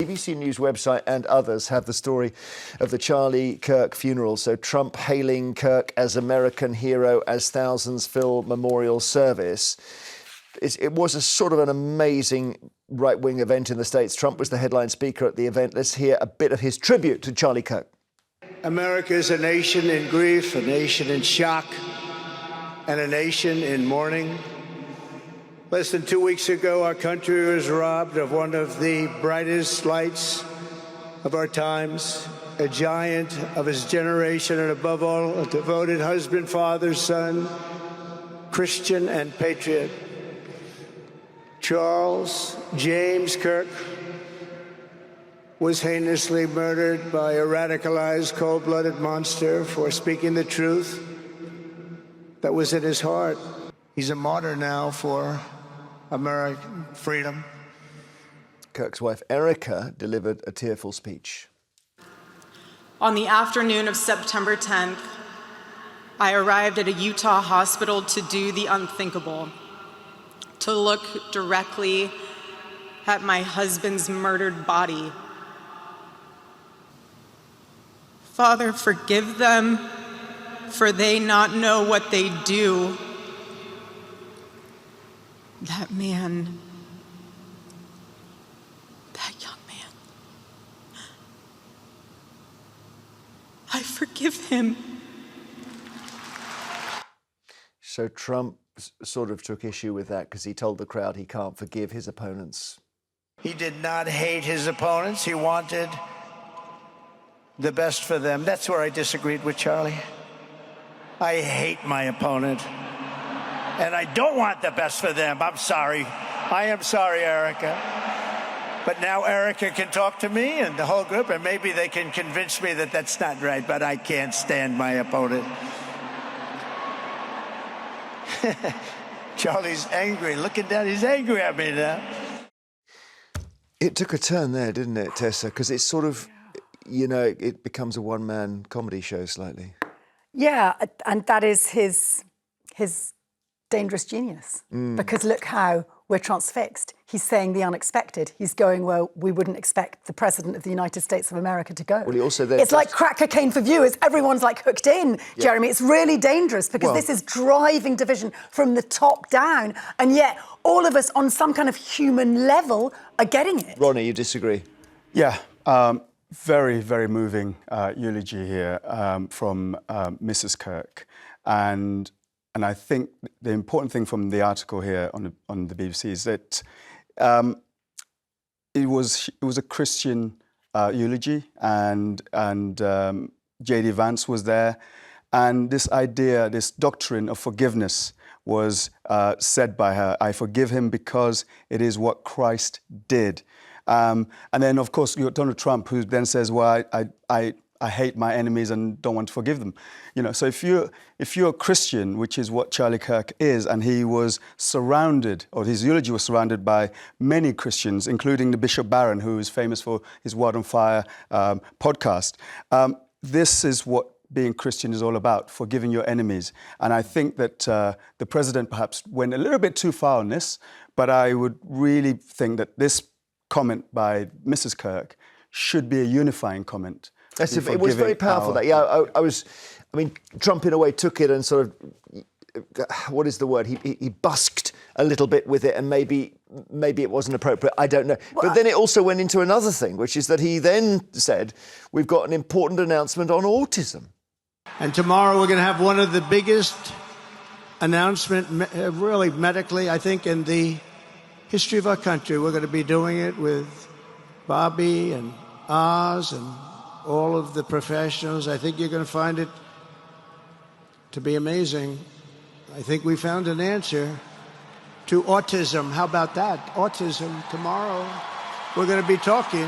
BBC News website and others have the story of the Charlie Kirk funeral. So Trump hailing Kirk as American hero as thousands fill memorial service. It was a sort of an amazing right-wing event in the States. Trump was the headline speaker at the event. Let's hear a bit of his tribute to Charlie Kirk. America is a nation in grief, a nation in shock, and a nation in mourning. Less than 2 weeks ago, our country was robbed of one of the brightest lights of our times, a giant of his generation, and above all, a devoted husband, father, son, Christian, and patriot. Charles James Kirk was heinously murdered by a radicalized, cold-blooded monster for speaking the truth that was in his heart. He's a martyr now for American freedom. Kirk's wife, Erika, delivered a tearful speech. On the afternoon of September 10th, I arrived at a Utah hospital to do the unthinkable, to look directly at my husband's murdered body. Father, forgive them, for they not know what they do. That man, that young man, I forgive him. So Trump sort of took issue with that because he told the crowd he can't forgive his opponents. He did not hate his opponents. He wanted the best for them. That's where I disagreed with Charlie. I hate my opponent, and I don't want the best for them. I'm sorry. I am sorry, Erika. But now Erika can talk to me and the whole group, and maybe they can convince me that that's not right, but I can't stand my opponent. Charlie's angry. Looking down, he's angry at me now. It took a turn there, didn't it, Tessa? Because it's sort of, you know, it becomes a one-man comedy show slightly. Yeah, and that is his dangerous genius. Because look how we're transfixed. He's saying the unexpected. He's going where we wouldn't expect the President of the United States of America to go. Well, he also it's like crack cocaine for viewers. Everyone's like hooked in, yeah. Jeremy. It's really dangerous because this is driving division from the top down. And yet all of us on some kind of human level are getting it. Ronnie, you disagree? Yeah. Very, very moving eulogy here from Mrs. Kirk. And I think the important thing from the article here on the BBC is that it was a Christian eulogy, and J.D. Vance was there, and this idea, this doctrine of forgiveness was said by her. I forgive him because it is what Christ did. And then, of course, you got Donald Trump, who then says, well, I hate my enemies and don't want to forgive them. You know, so if you're a Christian, which is what Charlie Kirk is, and he was surrounded, or his eulogy was surrounded by many Christians, including the Bishop Barron, who is famous for his Word on Fire podcast. This is what being Christian is all about, forgiving your enemies. And I think that the president perhaps went a little bit too far on this, but I would really think that this comment by Mrs. Kirk should be a unifying comment. It was very powerful. I mean, Trump in a way took it and sort of, what is the word? He busked a little bit with it, and maybe it wasn't appropriate. I don't know. Well, but then it also went into another thing, which is that he then said, we've got an important announcement on autism. And tomorrow we're going to have one of the biggest announcements, really medically, I think, in the history of our country. We're going to be doing it with Bobby and Oz and all of the professionals. I think you're going to find it to be amazing. I think we found an answer to autism. How about that? Autism. Tomorrow we're going to be talking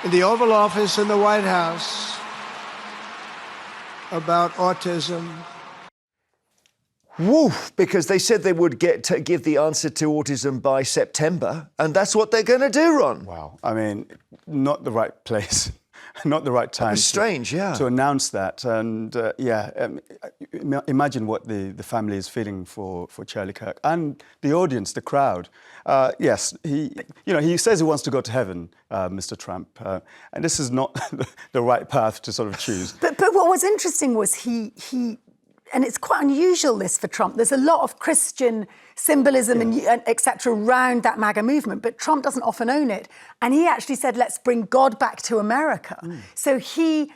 in the Oval Office in the White House about autism. Woof, because they said they would give the answer to autism by September, and that's what they're going to do, Ron. Wow. I mean, not the right place not the right time. It was strange, yeah. To announce that, and imagine what the family is feeling for Charlie Kirk and the audience, the crowd. Yes, he says he wants to go to heaven, Mr. Trump, and this is not the right path to sort of choose. But what was interesting was he. And it's quite unusual, this, for Trump. There's a lot of Christian symbolism and et cetera around that MAGA movement, but Trump doesn't often own it. And he actually said, let's bring God back to America. So he,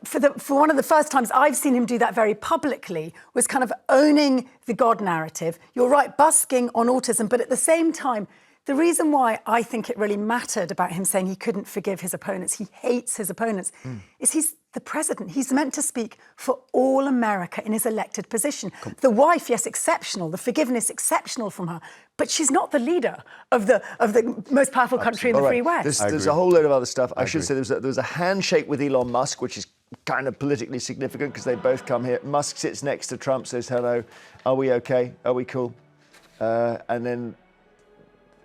for one of the first times I've seen him do that very publicly, was kind of owning the God narrative. You're right, busking on autism, but at the same time, the reason why I think it really mattered about him saying he couldn't forgive his opponents, he hates his opponents, is he's the president. He's meant to speak for all America in his elected position. The wife, yes, exceptional. The forgiveness, exceptional from her. But she's not the leader of the most powerful country in the free West. There's a whole load of other stuff. I should say there was a handshake with Elon Musk, which is kind of politically significant because they both come here. Musk sits next to Trump, says, hello, are we okay? Are we cool? And then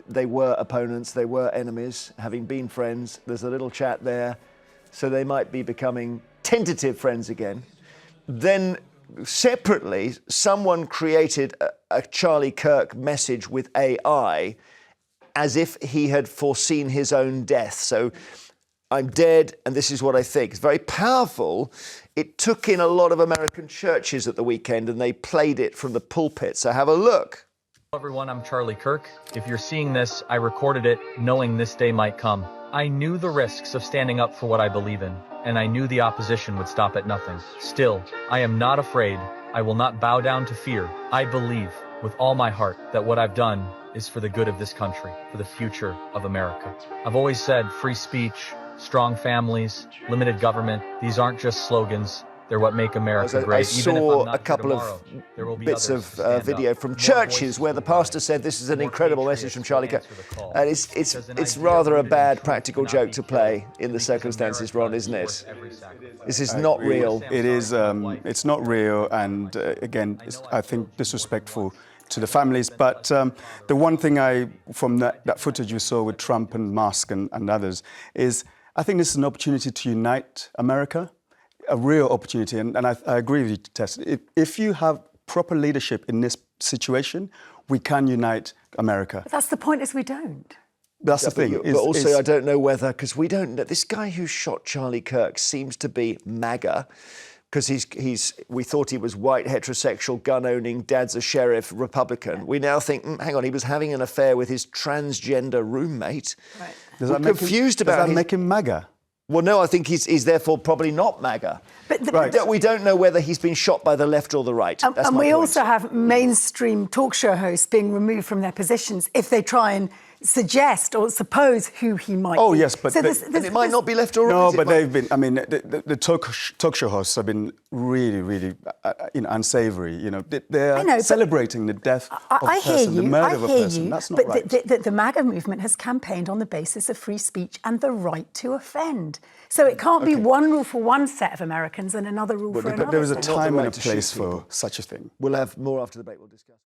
they were opponents, they were enemies, having been friends. There's a little chat there. So they might be becoming tentative friends again. Then separately, someone created a Charlie Kirk message with AI as if he had foreseen his own death. So I'm dead and this is what I think. It's very powerful. It took in a lot of American churches at the weekend and they played it from the pulpit. So have a look. Hello everyone, I'm Charlie Kirk. If you're seeing this, I recorded it knowing this day might come. I knew the risks of standing up for what I believe in, and I knew the opposition would stop at nothing. Still, I am not afraid. I will not bow down to fear. I believe with all my heart that what I've done is for the good of this country, for the future of America. I've always said free speech, strong families, limited government, these aren't just slogans. They're what make America great. I saw a couple of bits of video from churches where the pastor said this is an incredible message from Charlie Kirk. And it's rather a bad practical joke to play in the circumstances, Ron, isn't it? This is not real. It is. It's not real, and again, I think disrespectful to the families. But the one thing from that footage you saw with Trump and Musk and others is I think this is an opportunity to unite America. A real opportunity, and I agree with you, Tess. If you have proper leadership in this situation, we can unite America. But that's the point, is we don't. That's the thing. But also, I don't know whether, because we don't know, this guy who shot Charlie Kirk seems to be MAGA, because we thought he was white, heterosexual, gun-owning, dad's a sheriff, Republican. We now think, hang on, he was having an affair with his transgender roommate. Right. Does that make him MAGA? Well, no, I think he's therefore probably not MAGA. But we don't know whether he's been shot by the left or the right. And we also have mainstream talk show hosts being removed from their positions if they try and suggest or suppose who he might be. Oh, yes, but... So it might not be left or right. No, but they've been... I mean, the talk show hosts have been really, unsavoury. They're celebrating the death of a person, the murder of a person. That's not right. But the MAGA movement has campaigned on the basis of free speech and the right to offend. So it can't be one rule for one set of Americans and another rule for another. But there is a time and a place for such a thing. We'll have more after the break. We'll discuss.